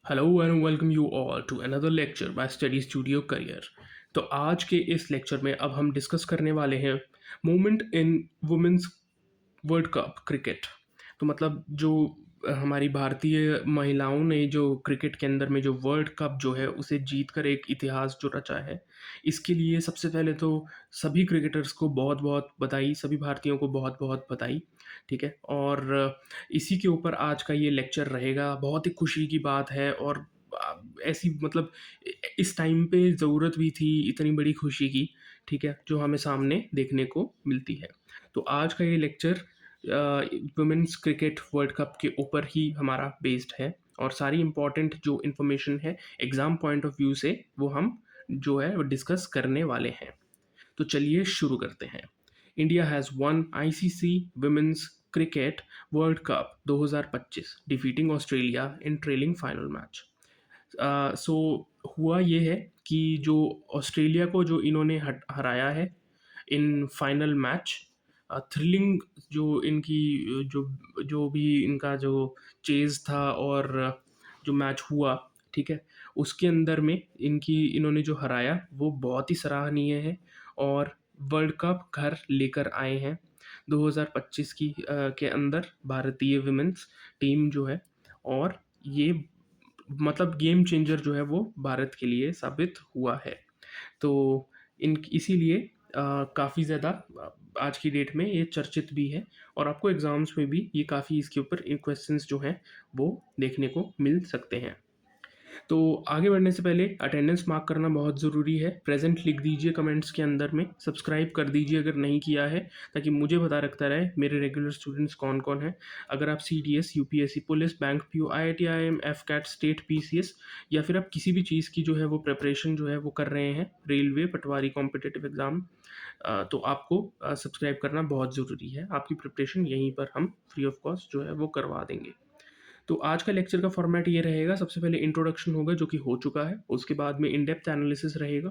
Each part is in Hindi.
Hello and welcome you all to another lecture by Study Studio Career. तो आज के इस लेक्चर में अब हम डिस्कस करने वाले हैं moment in women's world cup cricket. तो मतलब जो हमारी भारतीय महिलाओं ने जो क्रिकेट के अंदर में जो वर्ल्ड कप जो है उसे जीत कर एक इतिहास जो रचा है, इसके लिए सबसे पहले तो सभी क्रिकेटर्स को बहुत बहुत बधाई, सभी भारतीयों को बहुत बहुत बधाई। ठीक है, और इसी के ऊपर आज का ये लेक्चर रहेगा। बहुत ही खुशी की बात है और ऐसी मतलब इस टाइम पे ज़रूरत भी थी इतनी बड़ी खुशी की। ठीक है, जो हमें सामने देखने को मिलती है। तो आज का ये lecture women's cricket world cup के ऊपर ही हमारा बेस्ड है और सारी इंपॉर्टेंट जो इन्फॉर्मेशन है एग्ज़ाम पॉइंट ऑफ व्यू से वो हम जो है वो डिस्कस करने वाले हैं। तो चलिए शुरू करते हैं। India has won ICC women's cricket world cup 2025 defeating Australia in thrilling final match. So हुआ ये है कि जो ऑस्ट्रेलिया को जो इन्होंने हराया है इन फाइनल मैच, थ्रिलिंग जो इनकी जो जो भी इनका जो चेज़ था और जो मैच हुआ, ठीक है, उसके अंदर में इन्होंने जो हराया वो बहुत ही सराहनीय है और वर्ल्ड कप घर लेकर आए हैं 2025 के अंदर भारतीय विमेंस टीम जो है। और ये मतलब गेम चेंजर जो है वो भारत के लिए साबित हुआ है। तो इन इसीलिए काफ़ी ज़्यादा आज की डेट में ये चर्चित भी है और आपको एग्ज़ाम्स में भी ये काफ़ी इसके ऊपर क्वेश्चंस जो हैं वो देखने को मिल सकते हैं। तो आगे बढ़ने से पहले अटेंडेंस मार्क करना बहुत ज़रूरी है। प्रेजेंट लिख दीजिए कमेंट्स के अंदर में, सब्सक्राइब कर दीजिए अगर नहीं किया है, ताकि मुझे पता रखता रहे मेरे रेगुलर स्टूडेंट्स कौन कौन हैं। अगर आप CDS, UPSC police, bank PO, IIT IIM, FCAT, state PCS या फिर आप किसी भी चीज़ की जो है वो प्रिपरेशन जो है वो कर रहे हैं, रेलवे, पटवारी, कॉम्पिटिटिव एग्ज़ाम, तो आपको सब्सक्राइब करना बहुत ज़रूरी है। आपकी प्रिपरेशन यहीं पर हम फ्री ऑफ कॉस्ट जो है वो करवा देंगे। तो आज का लेक्चर का फॉर्मेट ये रहेगा। सबसे पहले इंट्रोडक्शन होगा जो कि हो चुका है, उसके बाद में इन डेप्थ एनालिसिस रहेगा,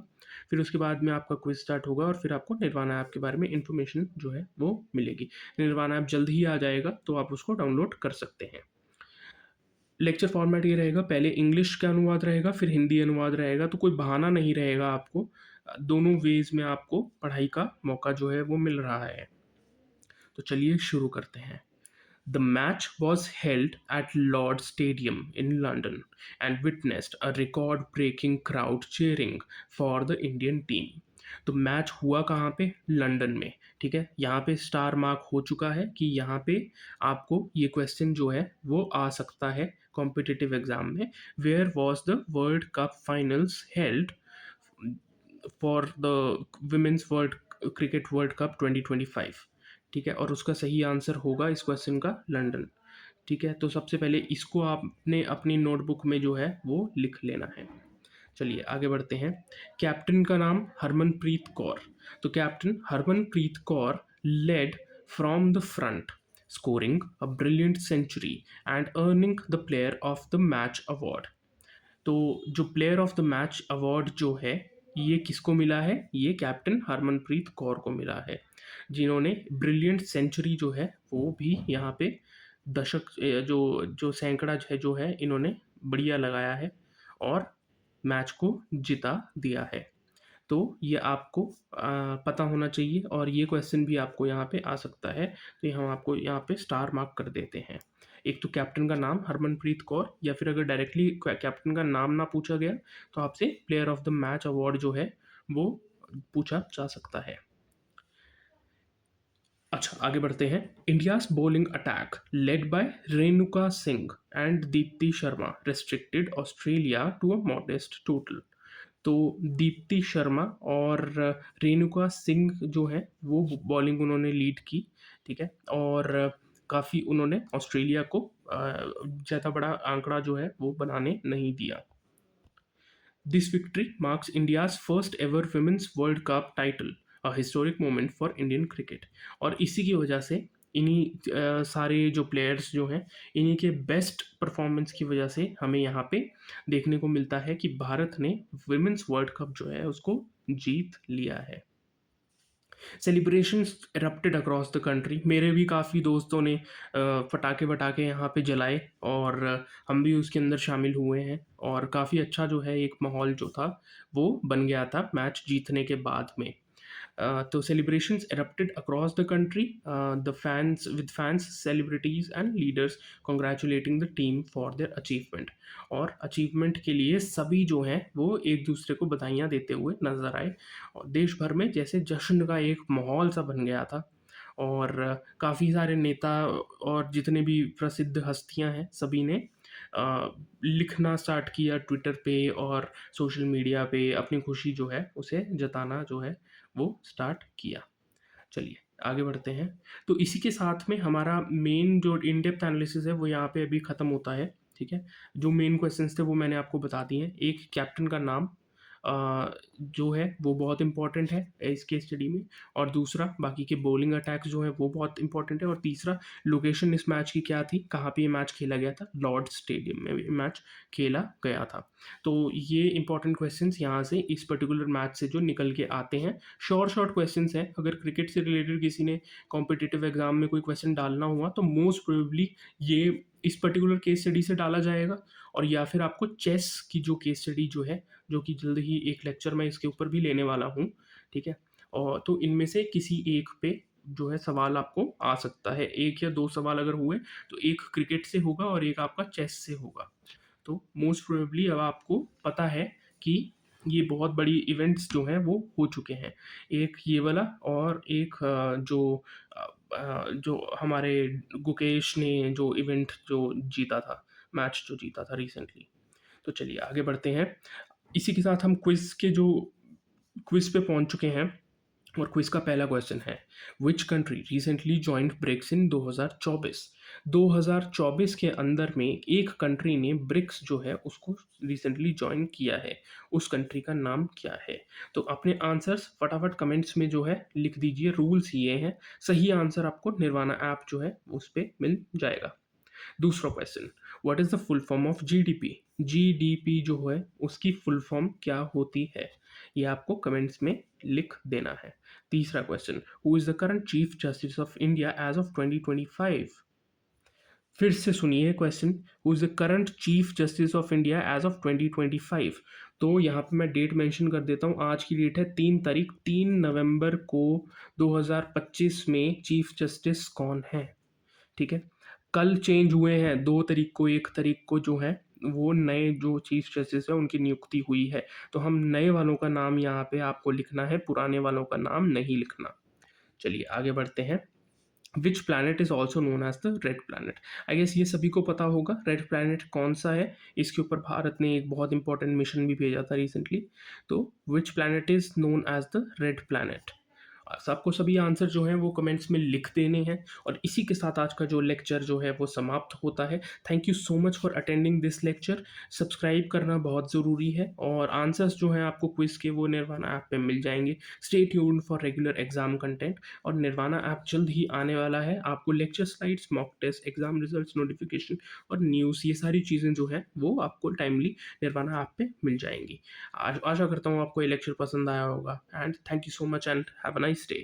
फिर उसके बाद में आपका क्विज स्टार्ट होगा और फिर आपको निर्वाणा ऐप के बारे में इन्फॉर्मेशन जो है वो मिलेगी। निर्वाणा ऐप जल्द ही आ जाएगा तो आप उसको डाउनलोड कर सकते हैं। लेक्चर फॉर्मेट ये रहेगा, पहले इंग्लिश का अनुवाद रहेगा फिर हिंदी अनुवाद रहेगा, तो कोई बहाना नहीं रहेगा आपको। दोनों वेज में आपको पढ़ाई का मौका जो है वो मिल रहा है। तो चलिए शुरू करते हैं। The match was held at Lord's Stadium in London and witnessed a record breaking crowd cheering for the Indian team. तो मैच हुआ कहाँ पे? लंदन में। ठीक है, यहाँ पे स्टार मार्क हो चुका है कि यहाँ पे आपको ये क्वेश्चन जो है वो आ सकता है कॉम्पिटिटिव एग्जाम में। Where was the world cup finals held for the women's world cricket world cup 2025। ठीक है, और उसका सही आंसर होगा इस क्वेश्चन का लंदन। ठीक है, तो सबसे पहले इसको आपने अपनी नोटबुक में जो है वो लिख लेना है। चलिए आगे बढ़ते हैं। कैप्टन का नाम हरमनप्रीत कौर। तो captain Harmanpreet Kaur led from the front, scoring a brilliant century and earning the player of the match award. तो जो player of the match award जो है ये किसको मिला है? ये कैप्टन हरमनप्रीत कौर को मिला है, जिन्होंने ब्रिलियंट सेंचुरी जो है वो भी यहाँ पे दशक जो जो सैकड़ा है जो है इन्होंने बढ़िया लगाया है और मैच को जिता दिया है। तो ये आपको पता होना चाहिए और ये क्वेश्चन भी आपको यहाँ पे आ सकता है। तो हम आपको यहाँ पे स्टार मार्क कर देते हैं। एक तो कैप्टन का नाम हरमनप्रीत कौर, या फिर अगर डायरेक्टली कैप्टन का नाम ना पूछा गया तो आपसे player of the match award जो है वो पूछा जा सकता है। अच्छा आगे बढ़ते हैं। India's bowling attack led by Renuka Singh and Deepti Sharma restricted Australia to a modest total. तो दीप्ति शर्मा और रेणुका सिंह जो है वो बॉलिंग उन्होंने लीड की। ठीक है, और काफ़ी उन्होंने ऑस्ट्रेलिया को ज़्यादा बड़ा आंकड़ा जो है वो बनाने नहीं दिया। This victory marks India's first ever women's world cup title, a historic moment for Indian cricket. और इसी की वजह से इन्हीं सारे जो प्लेयर्स जो हैं इन्हीं के बेस्ट परफॉर्मेंस की वजह से हमें यहाँ पे देखने को मिलता है कि भारत ने वुमेन्स वर्ल्ड कप जो है उसको जीत लिया है। Celebrations erupted across the country. मेरे भी काफ़ी दोस्तों ने पटाखे वटाखे यहाँ पे जलाए और हम भी उसके अंदर शामिल हुए हैं और काफ़ी अच्छा जो है एक माहौल जो था वो बन गया था मैच जीतने के बाद में। तो celebrations erupted across the country, the fans with fans, celebrities and leaders congratulating the team for their achievement। और अचीवमेंट के लिए सभी जो हैं वो एक दूसरे को बधाइयाँ देते हुए नजर आए और देश भर में जैसे जश्न का एक माहौल सा बन गया था। और काफ़ी सारे नेता और जितने भी प्रसिद्ध हस्तियां हैं सभी ने लिखना स्टार्ट किया ट्विटर पे और सोशल मीडिया पे अपनी खुशी जो है उसे जताना जो है वो स्टार्ट किया। चलिए आगे बढ़ते हैं। तो इसी के साथ में हमारा मेन जो इन डेप्थ एनालिसिस है वो यहाँ पे अभी ख़त्म होता है। ठीक है, जो मेन क्वेश्चंस थे वो मैंने आपको बता दिए हैं। एक कैप्टन का नाम जो है वो बहुत इंपॉर्टेंट है इस केस स्टडी में, और दूसरा बाकी के बॉलिंग अटैक्स जो है वो बहुत इंपॉर्टेंट है, और तीसरा लोकेशन इस मैच की क्या थी, कहाँ पे ये मैच खेला गया था, लॉर्ड स्टेडियम में ये मैच खेला गया था। तो ये इंपॉर्टेंट क्वेश्चंस यहाँ से इस पर्टिकुलर मैच से जो निकल के आते हैं। शॉर्ट क्वेश्चंस हैं। अगर क्रिकेट से रिलेटेड किसी ने कॉम्पिटिटिव एग्जाम में कोई क्वेश्चन डालना हुआ तो मोस्ट प्रोबेबली ये इस पर्टिकुलर केस स्टडी से डाला जाएगा, और या फिर आपको चेस की जो केस स्टडी जो है, जो कि जल्द ही एक लेक्चर मैं इसके ऊपर भी लेने वाला हूँ। ठीक है, और तो इनमें से किसी एक पे जो है सवाल आपको आ सकता है। एक या दो सवाल अगर हुए तो एक क्रिकेट से होगा और एक आपका चेस से होगा। तो मोस्ट प्रोबेबली अब आपको पता है कि ये बहुत बड़ी इवेंट्स जो हैं वो हो चुके हैं। एक ये वाला और एक जो हमारे गुकेश ने जो इवेंट जो जीता था, मैच जो जीता था रिसेंटली। तो चलिए आगे बढ़ते हैं। इसी के साथ हम क्विज पे पहुंच चुके हैं, और क्विज का पहला क्वेश्चन है, which country recently joint BRICS इन 2024। 2024 के अंदर में एक कंट्री ने ब्रिक्स जो है उसको रिसेंटली ज्वाइन किया है, उस कंट्री का नाम क्या है। तो अपने आंसर्स फटाफट कमेंट्स में जो है लिख दीजिए। रूल्स ये हैं, सही आंसर आपको निर्वाणा ऐप जो है उस पर मिल जाएगा। दूसरा question, what is the full form of GDP. GDP जो है उसकी फुल फॉर्म क्या होती है, ये आपको कमेंट्स में लिख देना है। तीसरा question, who is the current chief justice of India as of 2025। फिर से सुनिए question, who is the current chief justice of India as of 2025। तो यहाँ पे मैं डेट मेंशन कर देता हूँ। आज की डेट है 3 तारीख, 3 नवंबर को 2025 में चीफ जस्टिस कौन है। ठीक है, कल चेंज हुए हैं 2 तारीख को, 1 तारीख को जो है वो नए जो चीफ जस्टिस है उनकी नियुक्ति हुई है। तो हम नए वालों का नाम यहाँ पे आपको लिखना है, पुराने वालों का नाम नहीं लिखना। चलिए आगे बढ़ते हैं। Which planet is also known as the red planet. I guess ये सभी को पता होगा रेड प्लैनेट कौन सा है। इसके ऊपर भारत ने एक बहुत इंपॉर्टेंट मिशन भी भेजा था रिसेंटली। तो which planet is known as the red planet. सबको सभी आंसर जो हैं वो कमेंट्स में लिख देने हैं, और इसी के साथ आज का जो लेक्चर जो है वो समाप्त होता है। Thank you so much for attending this lecture. Subscribe करना बहुत ज़रूरी है, और आंसर्स जो हैं आपको क्विज के वो निर्वाणा ऐप पे मिल जाएंगे। Stay tuned for regular exam content, और निर्वाणा ऐप जल्द ही आने वाला है। आपको lecture slides, mock test, exam results, notification और न्यूज़, ये सारी चीज़ें जो है वो आपको टाइमली निर्वाणा ऐप पे मिल जाएंगी। आशा करता हूँ आपको ये लेक्चर पसंद आया होगा, and thank you so much and have a nice day।